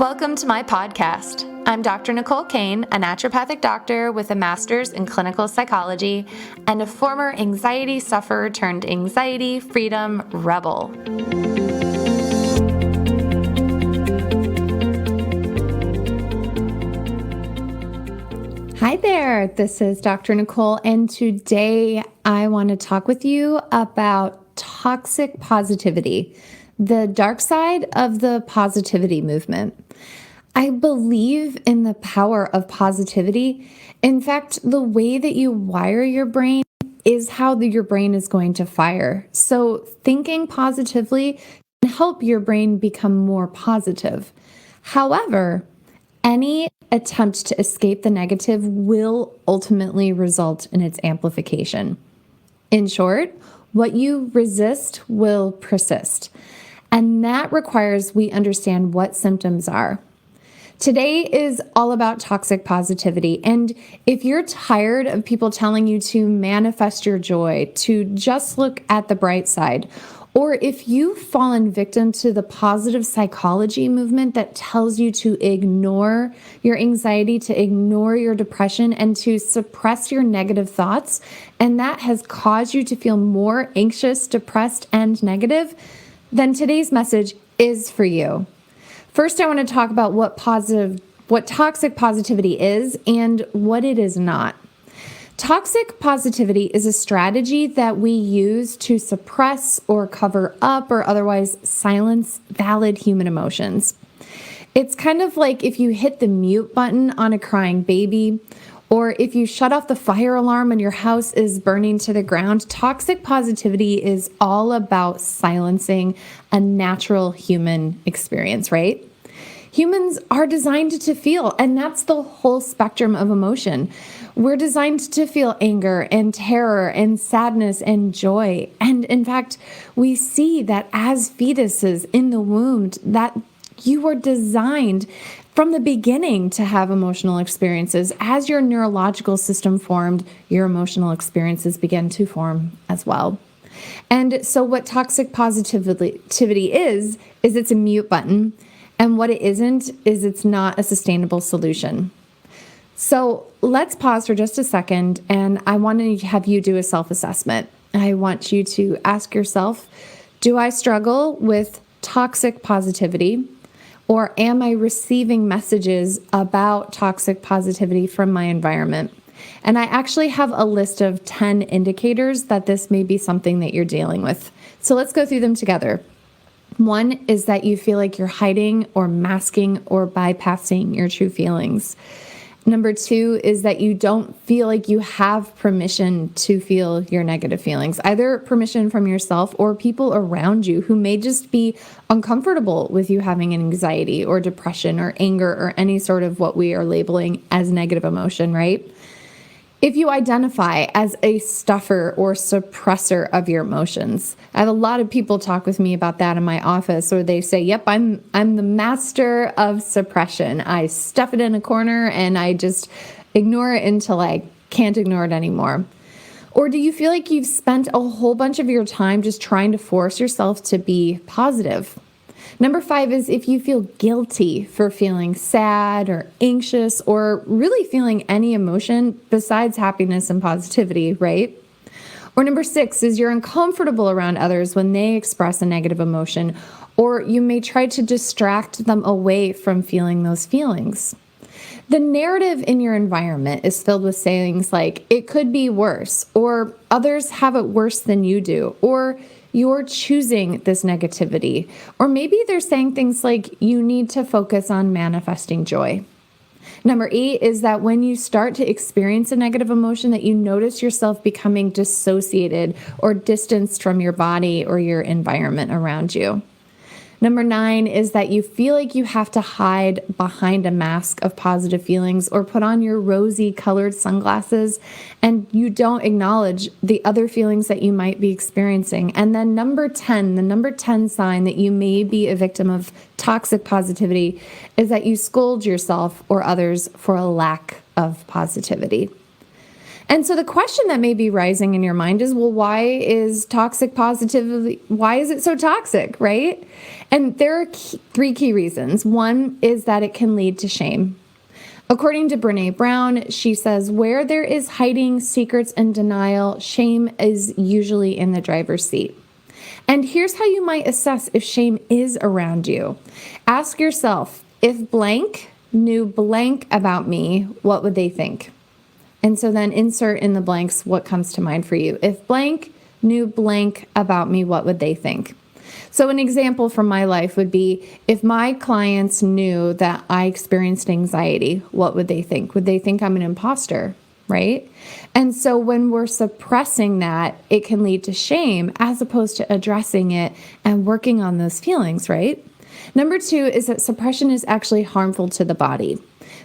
Welcome to my podcast. I'm Dr. Nicole Cain, a naturopathic doctor with a master's in clinical psychology and a former anxiety sufferer turned anxiety freedom rebel. Hi there, this is Dr. Nicole, and today I want to talk with you about toxic positivity, the dark side of the positivity movement. I believe in the power of positivity. In fact, the way that you wire your brain is how your brain is going to fire. So thinking positively can help your brain become more positive. However, any attempt to escape the negative will ultimately result in its amplification. In short, what you resist will persist. And that requires we understand what symptoms are. Today is all about toxic positivity. And if you're tired of people telling you to manifest your joy, to just look at the bright side, or if you've fallen victim to the positive psychology movement that tells you to ignore your anxiety, to ignore your depression, and to suppress your negative thoughts, and that has caused you to feel more anxious, depressed, and negative, then today's message is for you. First, I want to talk about what toxic positivity is and what it is not. Toxic positivity is a strategy that we use to suppress or cover up or otherwise silence valid human emotions. It's kind of like if you hit the mute button on a crying baby, or if you shut off the fire alarm and your house is burning to the ground. Toxic positivity is all about silencing a natural human experience, right? Humans are designed to feel, and that's the whole spectrum of emotion. We're designed to feel anger and terror and sadness and joy. And in fact, we see that as fetuses in the womb, that you were designed from the beginning to have emotional experiences. As your neurological system formed, your emotional experiences began to form as well. And so what toxic positivity is it's a mute button. And what it isn't is it's not a sustainable solution. So let's pause for just a second, and I want to have you do a self-assessment. I want you to ask yourself, do I struggle with toxic positivity? Or am I receiving messages about toxic positivity from my environment? And I actually have a list of 10 indicators that this may be something that you're dealing with. So let's go through them together. One is that you feel like you're hiding or masking or bypassing your true feelings. Number two is that you don't feel like you have permission to feel your negative feelings, either permission from yourself or people around you who may just be uncomfortable with you having an anxiety or depression or anger or any sort of what we are labeling as negative emotion, right? If you identify as a stuffer or suppressor of your emotions, I have a lot of people talk with me about that in my office, or they say, yep, I'm the master of suppression. I stuff it in a corner and I just ignore it until I can't ignore it anymore. Or do you feel like you've spent a whole bunch of your time just trying to force yourself to be positive? Number 5 is if you feel guilty for feeling sad or anxious or really feeling any emotion besides happiness and positivity, right? Or number 6 is you're uncomfortable around others when they express a negative emotion, or you may try to distract them away from feeling those feelings. The narrative in your environment is filled with sayings like, it could be worse, or others have it worse than you do, or you're choosing this negativity. Or maybe they're saying things like, you need to focus on manifesting joy. Number 8 is that when you start to experience a negative emotion, that you notice yourself becoming dissociated or distanced from your body or your environment around you. Number 9 is that you feel like you have to hide behind a mask of positive feelings or put on your rosy colored sunglasses, and you don't acknowledge the other feelings that you might be experiencing. And then number 10, the number 10 sign that you may be a victim of toxic positivity is that you scold yourself or others for a lack of positivity. And so the question that may be rising in your mind is, well, why is toxic positivity, why is it so toxic, right? And there are three key reasons. One is that it can lead to shame. According to Brené Brown, she says, where there is hiding, secrets, and denial, shame is usually in the driver's seat. And here's how you might assess if shame is around you. Ask yourself, if blank knew blank about me, what would they think? And so then insert in the blanks what comes to mind for you. If blank knew blank about me, what would they think? So an example from my life would be, if my clients knew that I experienced anxiety, what would they think? Would they think I'm an imposter, right? And so when we're suppressing that, it can lead to shame as opposed to addressing it and working on those feelings, right? Number two is that suppression is actually harmful to the body.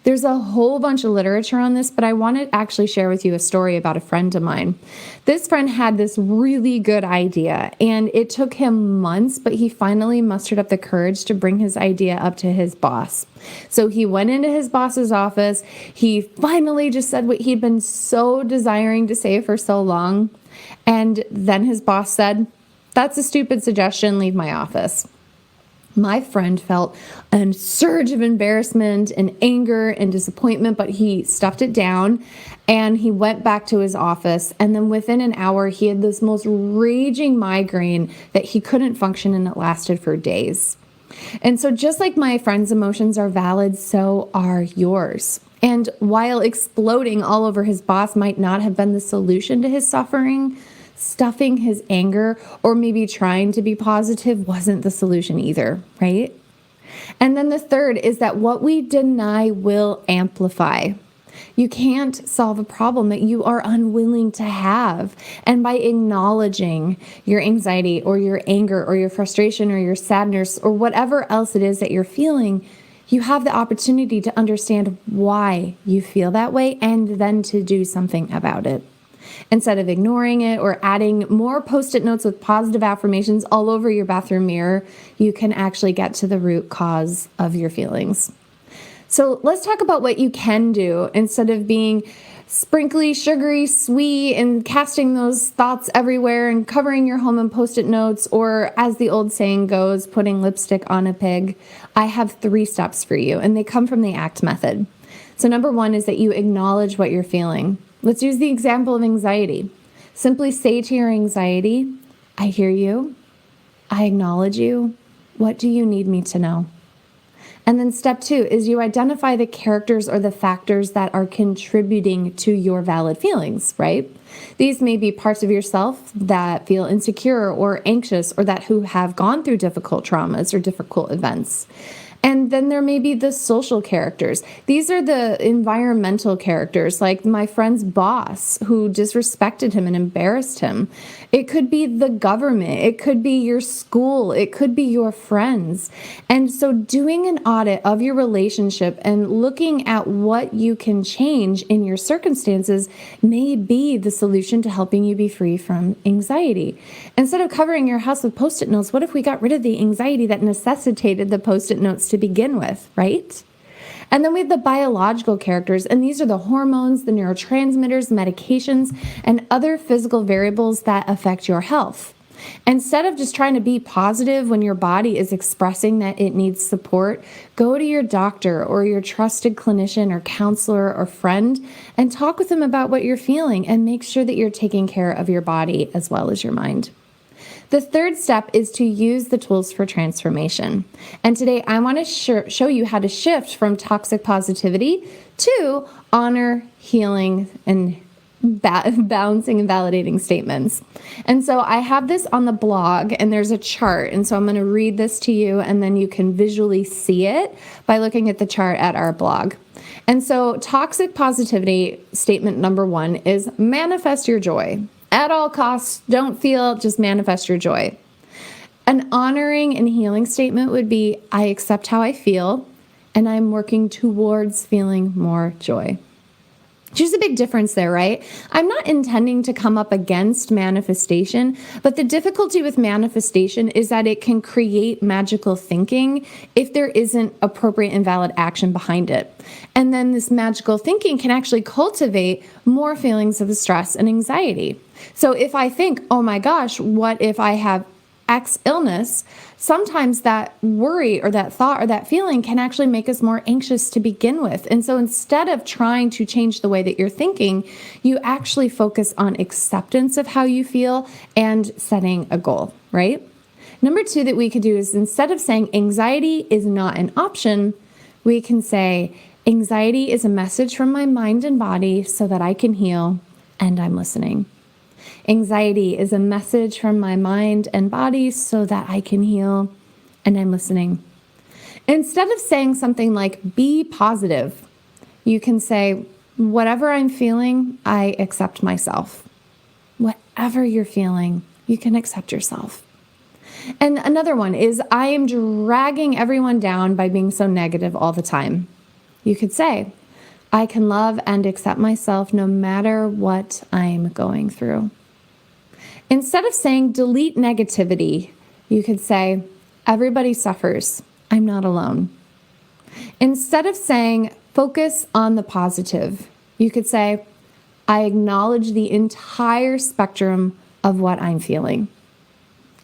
There's a whole bunch of literature on this, but I want to actually share with you a story about a friend of mine. This friend had this really good idea, and it took him months, but he finally mustered up the courage to bring his idea up to his boss. So he went into his boss's office. He finally just said what he'd been so desiring to say for so long. And then his boss said, "That's a stupid suggestion. Leave my office." My friend felt a surge of embarrassment and anger and disappointment, but he stuffed it down and he went back to his office. And then within an hour, he had this most raging migraine that he couldn't function, and it lasted for days. And so just like my friend's emotions are valid, so are yours. And while exploding all over his boss might not have been the solution to his suffering, stuffing his anger or maybe trying to be positive wasn't the solution either, right? And then the third is that what we deny will amplify. You can't solve a problem that you are unwilling to have. And by acknowledging your anxiety or your anger or your frustration or your sadness or whatever else it is that you're feeling, you have the opportunity to understand why you feel that way and then to do something about it. Instead of ignoring it or adding more Post-it notes with positive affirmations all over your bathroom mirror, you can actually get to the root cause of your feelings. So let's talk about what you can do instead of being sprinkly, sugary, sweet, and casting those thoughts everywhere and covering your home in Post-it notes, or as the old saying goes, putting lipstick on a pig. I have 3 steps for you, and they come from the ACT method. So number 1 is that you acknowledge what you're feeling. Let's use the example of anxiety. Simply say to your anxiety, "I hear you. I acknowledge you. What do you need me to know?" And then step 2 is you identify the characters or the factors that are contributing to your valid feelings, right? These may be parts of yourself that feel insecure or anxious or that who have gone through difficult traumas or difficult events. And then there may be the social characters. These are the environmental characters, like my friend's boss who disrespected him and embarrassed him. It could be the government. It could be your school. It could be your friends. And so doing an audit of your relationship and looking at what you can change in your circumstances may be the solution to helping you be free from anxiety. Instead of covering your house with Post-it notes, what if we got rid of the anxiety that necessitated the Post-it notes to begin with, right? And then we have the biological characters, and these are the hormones, the neurotransmitters, medications, and other physical variables that affect your health. Instead of just trying to be positive when your body is expressing that it needs support, go to your doctor or your trusted clinician or counselor or friend and talk with them about what you're feeling and make sure that you're taking care of your body as well as your mind. The third step is to use the tools for transformation. And today I want to show you how to shift from toxic positivity to honor, healing, and balancing and validating statements. And so I have this on the blog and there's a chart. And so I'm going to read this to you and then you can visually see it by looking at the chart at our blog. And so toxic positivity statement number 1 is manifest your joy. At all costs, don't feel, just manifest your joy. An honoring and healing statement would be, I accept how I feel, and I'm working towards feeling more joy. There's a big difference there, right? I'm not intending to come up against manifestation, but the difficulty with manifestation is that it can create magical thinking if there isn't appropriate and valid action behind it. And then this magical thinking can actually cultivate more feelings of stress and anxiety. So if I think, oh my gosh, what if I have X illness, sometimes that worry or that thought or that feeling can actually make us more anxious to begin with. And so instead of trying to change the way that you're thinking, you actually focus on acceptance of how you feel and setting a goal, right? Number 2 that we could do is, instead of saying anxiety is not an option, we can say anxiety is a message from my mind and body so that I can heal, and I'm listening. Anxiety is a message from my mind and body so that I can heal, and I'm listening. Instead of saying something like, be positive, you can say, whatever I'm feeling, I accept myself. Whatever you're feeling, you can accept yourself. And another one is, I am dragging everyone down by being so negative all the time. You could say, I can love and accept myself no matter what I'm going through. Instead of saying delete negativity, you could say, everybody suffers. I'm not alone. Instead of saying focus on the positive, you could say, I acknowledge the entire spectrum of what I'm feeling.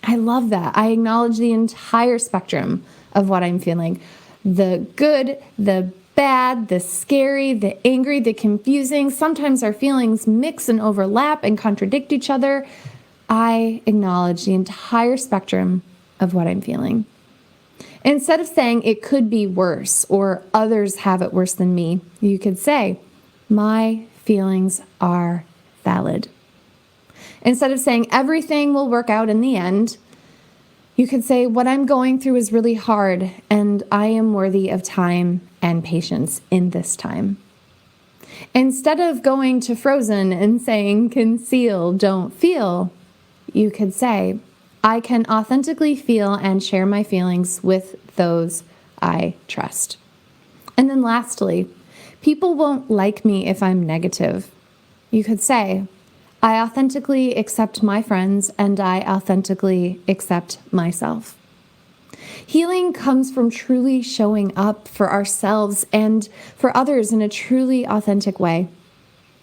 I love that. I acknowledge the entire spectrum of what I'm feeling. The good, the bad, the scary, the angry, the confusing. Sometimes our feelings mix and overlap and contradict each other. I acknowledge the entire spectrum of what I'm feeling. Instead of saying it could be worse or others have it worse than me, you could say, my feelings are valid. Instead of saying everything will work out in the end, you could say what I'm going through is really hard and I am worthy of time and patience in this time. Instead of going to Frozen and saying conceal, don't feel, you could say, I can authentically feel and share my feelings with those I trust. And then lastly, people won't like me if I'm negative. You could say, I authentically accept my friends and I authentically accept myself. Healing comes from truly showing up for ourselves and for others in a truly authentic way.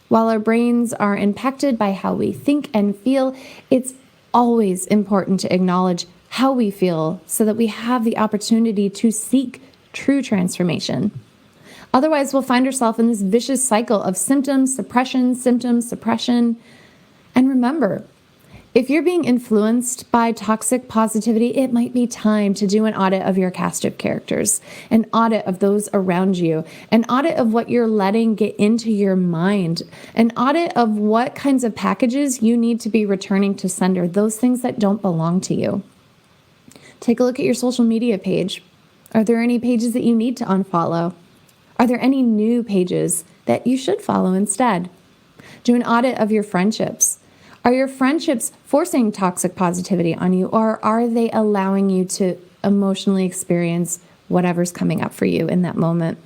While our brains are impacted by how we think and feel, it's always important to acknowledge how we feel so that we have the opportunity to seek true transformation. Otherwise, we'll find ourselves in this vicious cycle of symptom suppression. And remember, if you're being influenced by toxic positivity, it might be time to do an audit of your cast of characters, an audit of those around you, an audit of what you're letting get into your mind, an audit of what kinds of packages you need to be returning to sender, those things that don't belong to you. Take a look at your social media page. Are there any pages that you need to unfollow? Are there any new pages that you should follow instead? Do an audit of your friendships. Are your friendships forcing toxic positivity on you, or are they allowing you to emotionally experience whatever's coming up for you in that moment?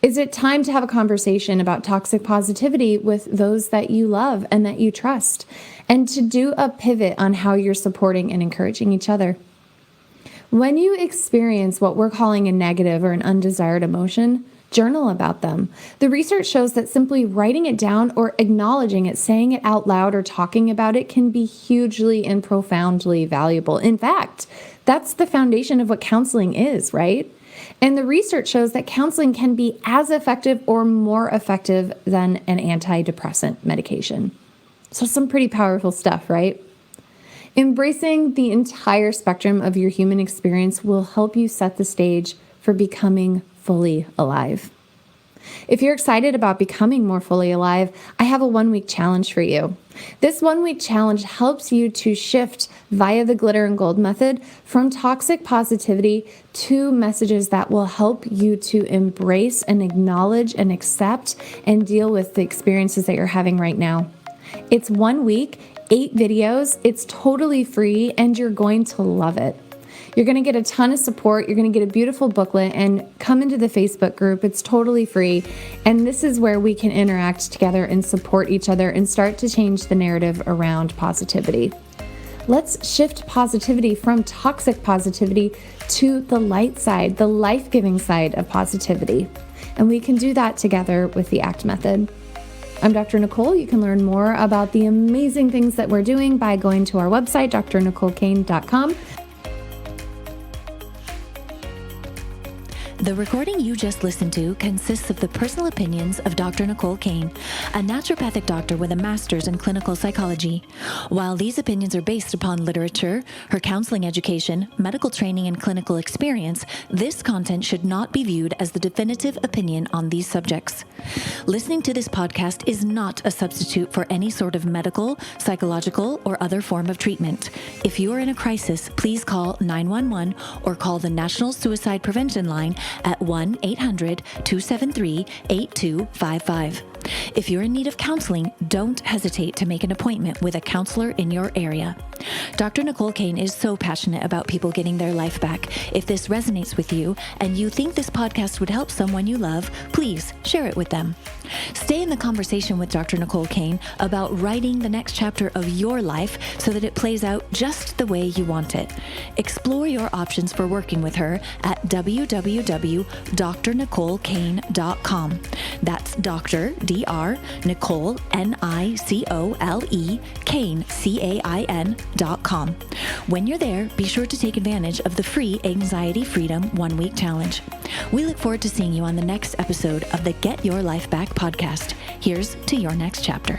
Is it time to have a conversation about toxic positivity with those that you love and that you trust, and to do a pivot on how you're supporting and encouraging each other? When you experience what we're calling a negative or an undesired emotion, journal about them. The research shows that simply writing it down or acknowledging it, saying it out loud or talking about it can be hugely and profoundly valuable. In fact, that's the foundation of what counseling is, right? And the research shows that counseling can be as effective or more effective than an antidepressant medication. So some pretty powerful stuff, right? Embracing the entire spectrum of your human experience will help you set the stage for becoming fully alive. If you're excited about becoming more fully alive, I have a 1-week challenge for you. This 1-week challenge helps you to shift via the glitter and gold method from toxic positivity to messages that will help you to embrace and acknowledge and accept and deal with the experiences that you're having right now. It's 1 week, 8 videos. It's totally free and you're going to love it. You're going to get a ton of support. You're going to get a beautiful booklet and come into the Facebook group. It's totally free. And this is where we can interact together and support each other and start to change the narrative around positivity. Let's shift positivity from toxic positivity to the light side, the life-giving side of positivity. And we can do that together with the ACT method. I'm Dr. Nicole. You can learn more about the amazing things that we're doing by going to our website, drnicolecain.com. The recording you just listened to consists of the personal opinions of Dr. Nicole Cain, a naturopathic doctor with a master's in clinical psychology. While these opinions are based upon literature, her counseling education, medical training, and clinical experience, this content should not be viewed as the definitive opinion on these subjects. Listening to this podcast is not a substitute for any sort of medical, psychological, or other form of treatment. If you are in a crisis, please call 911 or call the National Suicide Prevention Line at 1-800-273-8255. If you're in need of counseling, don't hesitate to make an appointment with a counselor in your area. Dr. Nicole Cain is so passionate about people getting their life back. If this resonates with you and you think this podcast would help someone you love, please share it with them. Stay in the conversation with Dr. Nicole Cain about writing the next chapter of your life so that it plays out just the way you want it. Explore your options for working with her at www.drnicolecain.com. That's Dr. Dr. Nicole, Nicole, Cain, Cain.com. When you're there, be sure to take advantage of the free Anxiety Freedom 1-week challenge. We look forward to seeing you on the next episode of the Get Your Life Back podcast. Here's to your next chapter.